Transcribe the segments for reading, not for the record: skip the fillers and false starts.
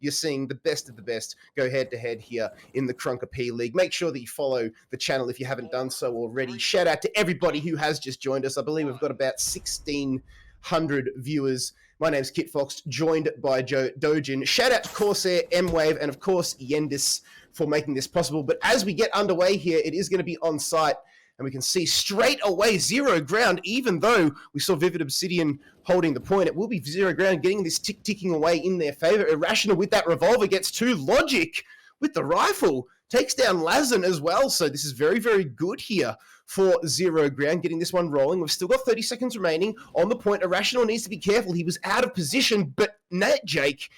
you're seeing the best of the best go head-to-head here in the Krunker P League. Make sure that you follow the channel if you haven't done so already. Shout out to everybody who has just joined us. I believe we've got about 1,600 viewers. My name's Kit Fox, joined by Joe Dojin. Shout out to Corsair, Mwave, and of course, Yendis for making this possible. But as we get underway here, it is going to be on site. And we can see straight away zero ground, even though we saw Vivid Obsidian holding the point. It will be zero ground, getting this ticking away in their favor. Irrational with that revolver gets two. Logic with the rifle takes down Lazen as well. So this is very, very good here for zero ground, getting this one rolling. We've still got 30 seconds remaining on the point. Irrational needs to be careful. He was out of position, but Nat Jake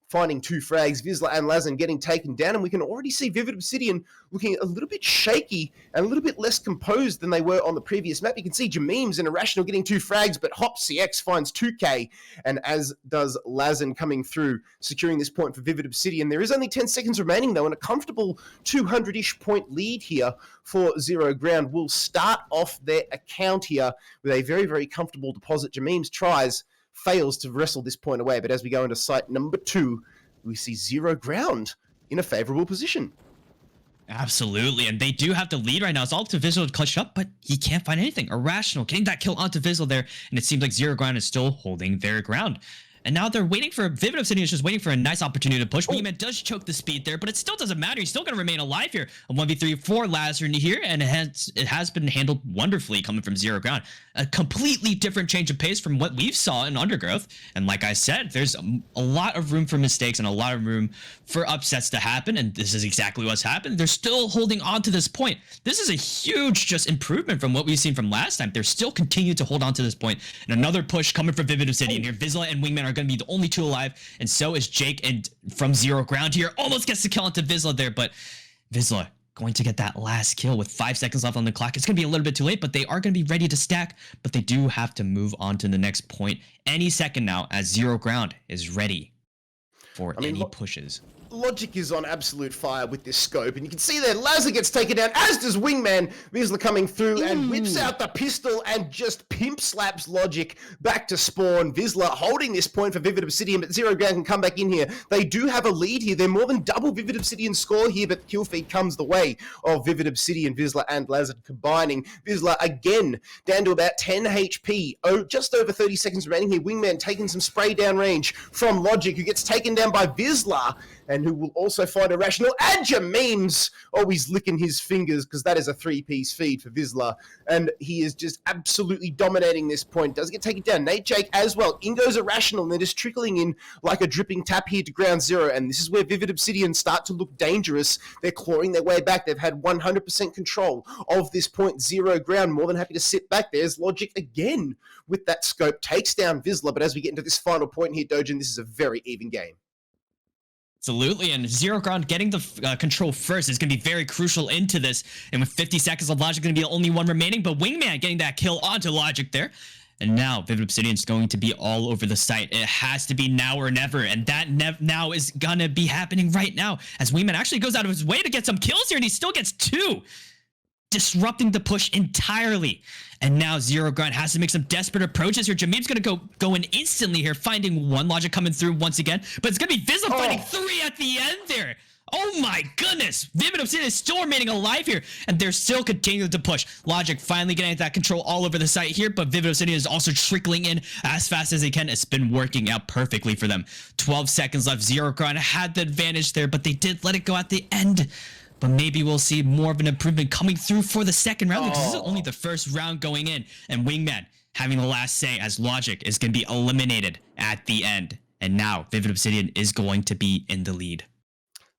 finding two frags, Vizsla and Lazen getting taken down, and we can already see Vivid Obsidian looking a little bit shaky and a little bit less composed than they were on the previous map. You can see Jameem's and Irrational getting two frags, but Hop CX finds 2k, and as does Lazen coming through, securing this point for Vivid Obsidian. There is only 10 seconds remaining, though, and a comfortable 200-ish point lead here for zero ground will start off their account here with a very, very comfortable deposit. Jameem's tries fails to wrestle this point away, but as we go into site number 2, we see zero ground in a favorable position. Absolutely, and they do have the lead right now. It's all to Vizsla to clutch up, but he can't find anything. Irrational getting that kill onto Vizsla there, and it seems like zero ground is still holding their ground. And now they're waiting for Vivid Obsidian is just waiting for a nice opportunity to push. Wingman does choke the speed there, but it still doesn't matter. He's still going to remain alive here. A 1v3 for Lazen here, and it has been handled wonderfully coming from zero ground. A completely different change of pace from what we've saw in Undergrowth. And like I said, there's a lot of room for mistakes and a lot of room for upsets to happen, and this is exactly what's happened. They're still holding on to this point. This is a huge just improvement from what we've seen from last time. They're still continuing to hold on to this point. And another push coming from Vivid Obsidian here. Vizsla and Wingman are going to be the only two alive, and so is Jake, and from zero ground here, almost gets the kill onto Vizsla there, but Vizsla going to get that last kill with 5 seconds left on the clock. It's going to be a little bit too late, but they are going to be ready to stack, but they do have to move on to the next point any second now, as zero ground is ready for any pushes. Logic is on absolute fire with this scope, and you can see that Lazen gets taken down, as does Wingman. Vizsla coming through and whips out the pistol and just pimp slaps Logic back to spawn. Vizsla holding this point for Vivid Obsidian, but zero ground can come back in here. They do have a lead here. They're more than double Vivid Obsidian's score here, but kill feed comes the way of Vivid Obsidian, Vizsla and Lazen combining. Vizsla again down to about 10 HP. Oh, just over 30 seconds remaining here. Wingman taking some spray down range from Logic, who gets taken down by Vizsla, and who will also find Irrational. And Jameem's always licking his fingers, because that is a 3-piece feed for Vizsla. And he is just absolutely dominating this point. Does get taken down. Nate Jake as well. In goes Irrational, and they're just trickling in like a dripping tap here to ground zero. And this is where Vivid Obsidian start to look dangerous. They're clawing their way back. They've had 100% control of this point, zero ground. More than happy to sit back. There's Logic again with that scope. Takes down Vizsla. But as we get into this final point here, Dojin, this is a very even game. Absolutely, and zero ground getting the control first is going to be very crucial into this. And with 50 seconds of Logic going to be the only one remaining, but Wingman getting that kill onto Logic there. And now Vivid Obsidian is going to be all over the site. It has to be now or never, and that now is going to be happening right now, as Wingman actually goes out of his way to get some kills here, and he still gets 2. Disrupting the push entirely. And now zero ground has to make some desperate approaches here. Jameem's gonna go in instantly here, finding one. Logic coming through once again, but it's gonna be Vizsla finding 3 at the end there. Oh my goodness, Vivid Obsidian is still remaining alive here, and they're still continuing to push. Logic finally getting that control all over the site here, but Vivid Obsidian is also trickling in as fast as they can. It's been working out perfectly for them. 12 seconds left. Zero ground had the advantage there, but they did let it go at the end. But maybe we'll see more of an improvement coming through for the second round, because this is only the first round going in. And Wingman having the last say, as Logic is going to be eliminated at the end. And now Vivid Obsidian is going to be in the lead.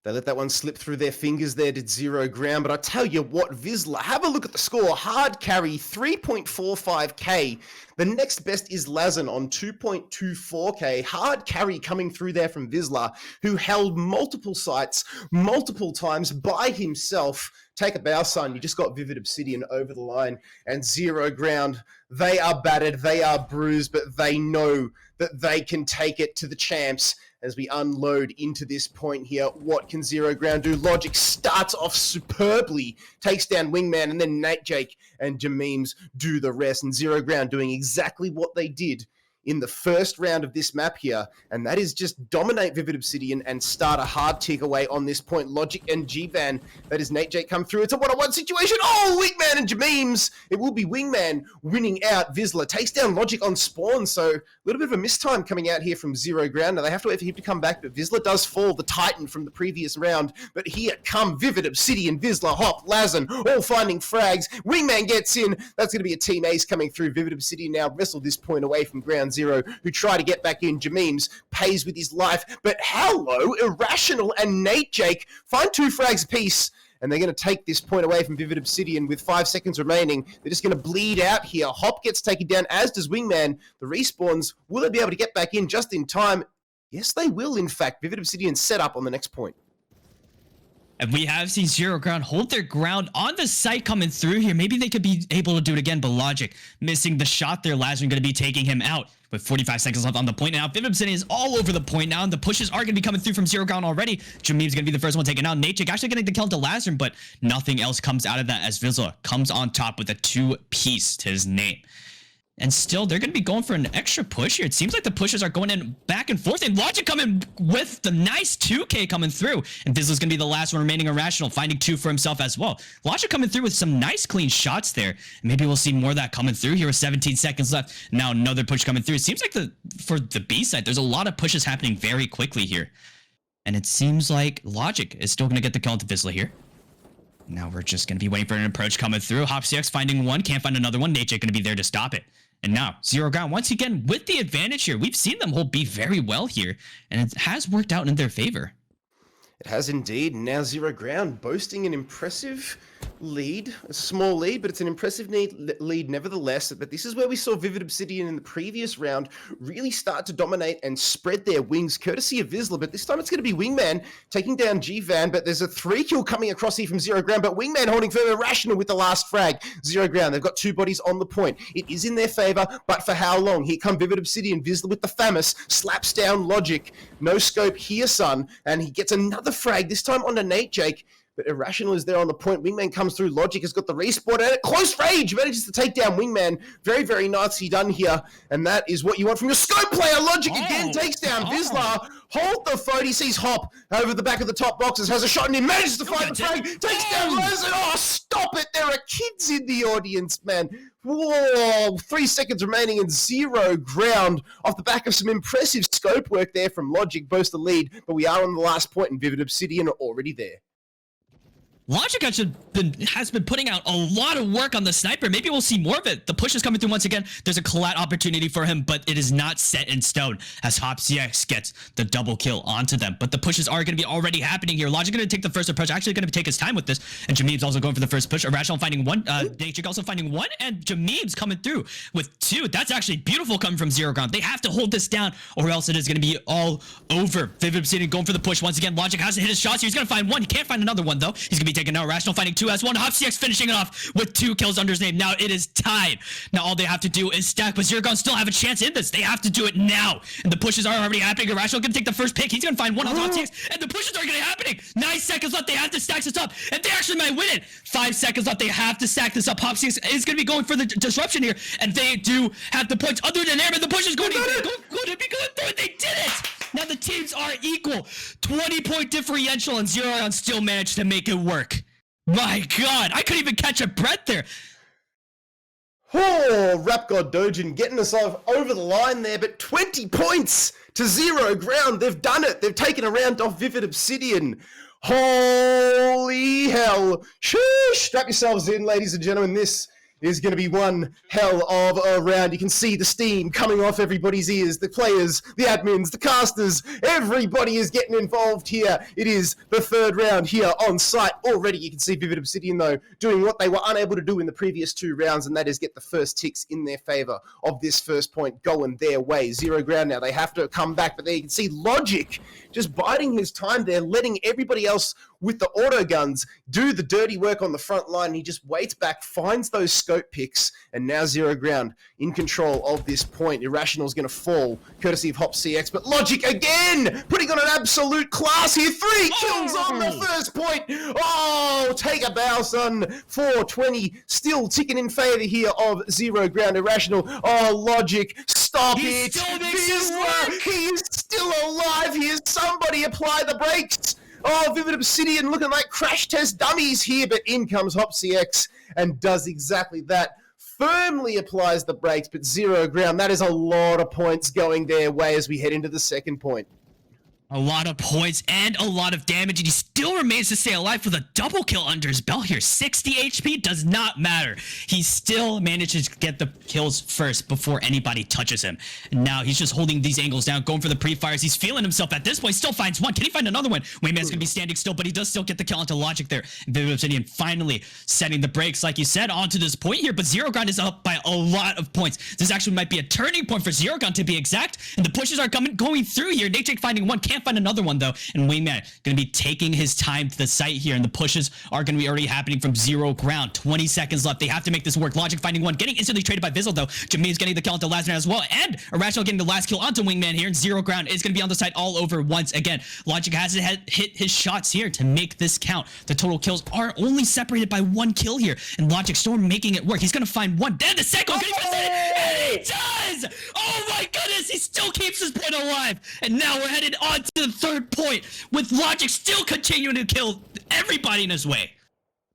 They let that one slip through their fingers there, did zero ground. But I tell you what, Vizsla, have a look at the score. Hard carry, 3.45k. The next best is Lazen on 2.24k. Hard carry coming through there from Vizsla, who held multiple sites, multiple times by himself. Take a bow, son. You just got Vivid Obsidian over the line, and zero ground. They are battered, they are bruised, but they know that they can take it to the champs. As we unload into this point here, what can zero ground do? Logic starts off superbly, takes down Wingman, and then Nate Jake and Jameem's do the rest. And zero ground doing exactly what they did in the first round of this map here, and that is just dominate Vivid Obsidian and start a hard tick away on this point. Logic and G-Van, that is Nate Jake come through. It's a one-on-one situation. Oh, Wingman and Jameems. It will be Wingman winning out. Vizsla takes down Logic on spawn, so a little bit of a mistime coming out here from Zero Ground. Now they have to wait for him to come back, but Vizsla does fall, the Titan from the previous round. But here come Vivid Obsidian, Vizsla, Hop, Lazen, all finding frags. Wingman gets in. That's going to be a team ace coming through. Vivid Obsidian now wrestle this point away from Ground Zero, who try to get back in. Jameems pays with his life, but how low? Irrational and Nate Jake find 2 frags apiece, and they're going to take this point away from Vivid Obsidian with 5 seconds remaining. They're just going to bleed out here. Hop gets taken down, as does Wingman. The respawns, will they be able to get back in just in time? Yes, they will, in fact. Vivid Obsidian set up on the next point. And we have seen Zero Ground hold their ground on the site coming through here. Maybe they could be able to do it again, but Logic missing the shot there. Lazen going to be taking him out with 45 seconds left on the point. Now, Vivid Obsidian is all over the point now, and the pushes are going to be coming through from Zero Ground already. Jameems going to be the first one taken out. Nate actually getting the kill to Lazen, but nothing else comes out of that as Vizsla comes on top with a 2-piece to his name. And still, they're going to be going for an extra push here. It seems like the pushes are going in back and forth. And Logic coming with the nice 2K coming through. And Vizsla's going to be the last one remaining irrational, finding 2 for himself as well. Logic coming through with some nice clean shots there. Maybe we'll see more of that coming through here with 17 seconds left. Now another push coming through. It seems like for the B side, there's a lot of pushes happening very quickly here. And it seems like Logic is still going to get the kill into Vizsla here. Now we're just going to be waiting for an approach coming through. HopCX finding one, can't find another one. Nate going to be there to stop it. And now, Zero Ground, once again, with the advantage here. We've seen them hold B very well here, and it has worked out in their favor. It has indeed. Now Zero Ground boasting an impressive lead, a small lead, but it's an impressive lead nevertheless. But this is where we saw Vivid Obsidian in the previous round really start to dominate and spread their wings, courtesy of Vizsla. But this time it's going to be Wingman taking down G-Van, but there's a 3-kill coming across here from Zero Ground, but Wingman holding firm. Irrational with the last frag. Zero Ground, they've got 2 bodies on the point. It is in their favor, but for how long? Here come Vivid Obsidian, Vizsla with the famous, slaps down Logic. No scope here, son, and he gets another frag, this time onto Nate Jake. But Irrational is there on the point. Wingman comes through. Logic has got the respawn and at close range manages to take down Wingman. Very, very nicely done here. And that is what you want from your scope player. Logic again takes down Vizsla. Hold the phone. He sees Hop over the back of the top boxes. Has a shot and he manages to find the frag. Takes down Lazen. Oh, stop it. There are kids in the audience, man. Whoa, 3 seconds remaining and Zero Ground off the back of some impressive scope work there from Logic. Boasts the lead, but we are on the last point and Vivid Obsidian are already there. Logic has been putting out a lot of work on the sniper. Maybe we'll see more of it. The push is coming through once again. There's a collat opportunity for him, but it is not set in stone as HopCX gets the double kill onto them. But the pushes are going to be already happening here. Logic going to take the first approach. Actually going to take his time with this. And Jameems also going for the first push. Irrational finding one. Nate also finding one. And Jameems coming through with 2. That's actually beautiful coming from Zero Ground. They have to hold this down or else it is going to be all over. Vivid Obsidian going for the push once again. Logic has to hit his shots. He's going to find one. He can't find another one though. He's going to be taking out Irrational finding 2 as one. HopCX finishing it off with 2 kills under his name. Now it is tied. Now all they have to do is stack, but Zero Ground still have a chance in this. They have to do it now. And the pushes are already happening. Irrational going to take the first pick. He's going to find one on HopCX, and the pushes are going to happening. 9 seconds left. They have to stack this up, and they actually might win it. 5 seconds left. They have to stack this up. HopCX is going to be going for the disruption here, and they do have the points other than Airman. The push is going to be going through it. They did it. Now the teams are equal. 20-point differential, and Zero Ground still managed to make it work. My God, I couldn't even catch a breath there. Oh, Rap God Dojin getting us over the line there, but 20 points to Zero Ground. They've done it. They've taken a round off Vivid Obsidian. Holy hell. Shush. Strap yourselves in, ladies and gentlemen. This is going to be one hell of a round. You can see the steam coming off everybody's ears. The players, the admins, the casters, everybody is getting involved here. It is the 3rd round here on site. Already you can see Vivid Obsidian, though, doing what they were unable to do in the previous 2 rounds, and that is get the first ticks in their favor of this first point going their way. Zero Ground now. They have to come back, but there you can see Logic just biding his time there, letting everybody else with the auto guns do the dirty work on the front line. He just waits back, finds those scope picks, and now Zero Ground in control of this point. Irrational's going to fall, courtesy of Hop CX, but Logic again putting on an absolute class here. 3 kills on the first point. Oh, take a bow, son. 420 still ticking in favor here of Zero Ground. Irrational. Oh, Logic, stop it. He is still alive here. Somebody apply the brakes. Oh, Vivid Obsidian looking like crash test dummies here, but in comes Hop CX and does exactly that. Firmly applies the brakes, but Zero Ground, that is a lot of points going their way as we head into the second point. A lot of points and a lot of damage, and he still remains to stay alive with a double kill under his belt here. 60 HP does not matter. He still manages to get the kills first before anybody touches him. And now he's just holding these angles down, going for the pre-fires. He's feeling himself at this point. Still finds one. Can he find another one? Wayman's gonna be standing still, but he does still get the kill onto Logic there. And Vivid Obsidian finally setting the brakes, like you said, onto this point here. But Zero Ground is up by a lot of points. This actually might be a turning point for Zero Ground to be exact. And the pushes are going through here. Nate finding one. Can't find another one though, and Wingman gonna be taking his time to the site here, and the pushes are gonna be already happening from Zero Ground. 20 seconds left. They have to make this work. Logic finding one, getting instantly traded by Vizzle though. Jamee's getting the kill onto last man as well, and Irrational getting the last kill onto Wingman here, and Zero Ground is gonna be on the site all over once again. Logic hasn't hit his shots here to make this count. The total kills are only separated by 1 kill here, and Logic still making it work. He's gonna find one. Then the second one, and he does! Oh my goodness, he still keeps his point alive, and now we're headed on to the third point with Logic still continuing to kill everybody in his way.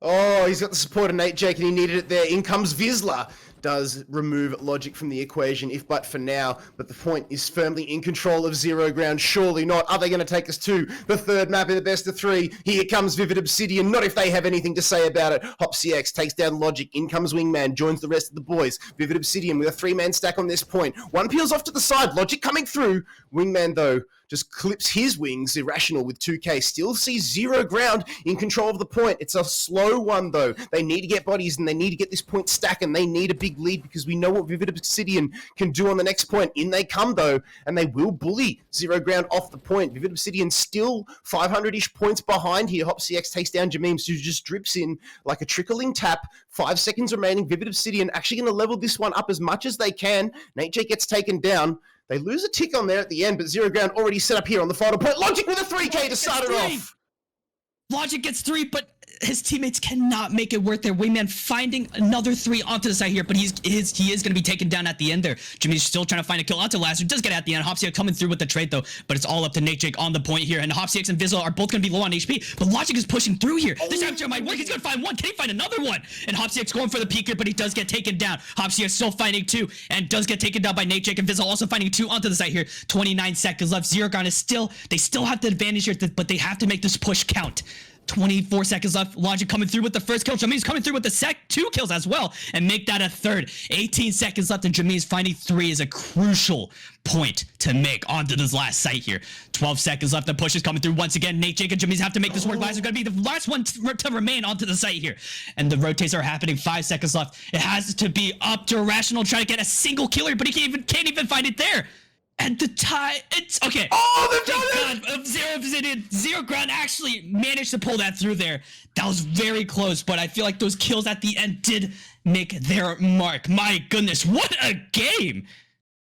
Oh, he's got the support of Nate Jake and he needed it there. In comes Vizsla. Does remove Logic from the equation, if but for now. But the point is firmly in control of Zero Ground. Surely not. Are they going to take us to the third map in the best of 3? Here comes Vivid Obsidian. Not if they have anything to say about it. Hop CX takes down Logic. In comes Wingman. Joins the rest of the boys. Vivid Obsidian with a 3-man stack on this point. One peels off to the side. Logic coming through. Wingman, though, just clips his wings. Irrational with 2k. Still sees Zero Ground in control of the point. It's a slow one, though. They need to get bodies and they need to get this point stack, and they need a big lead because we know what Vivid Obsidian can do on the next point. In they come, though, and they will bully Zero Ground off the point. Vivid Obsidian still 500-ish points behind here. Hop CX takes down Jameem, who just drips in like a trickling tap. 5 seconds remaining. Vivid Obsidian actually going to level this one up as much as they can. Nate J gets taken down. They lose a tick on there at the end, but Zero Ground already set up here on the final point. Logic with a 3k to start it off. Logic gets 3, but his teammates cannot make it work there. Wayman finding another 3 onto the side here, but he is going to be taken down at the end there. Jimmy's still trying to find a kill onto Lazar. Does get at the end. Hopsy coming through with the trade though, but it's all up to Nate Jake on the point here. And Hopsy and Vizzle are both going to be low on HP, but Logic is pushing through here. This time might work. He's going to find one. Can he find another one? And Hopsy going for the peeker, but he does get taken down. Hopsy still finding 2 and does get taken down by Nate Jake, and Vizzle also finding 2 onto the side here. 29 seconds left. Zero Ground is they still have the advantage here, but they have to make this push count. 24 seconds left. Logic coming through with the first kill. Jamee's coming through with the 2 kills as well and make that a third. 18 seconds left, and Jamee's finding 3 is a crucial point to make onto this last site here. 12 seconds left. The push is coming through once again. Nate Jake and Jamee's have to make this work. Lazar's going to be the last one to remain onto the site here. And the rotates are happening. 5 seconds left. It has to be up to Irrational trying to get a single kill here, but he can't even find it there. And the tie, it's okay. Oh, they've done it! Zero Ground actually managed to pull that through there. That was very close, but I feel like those kills at the end did make their mark. My goodness, what a game!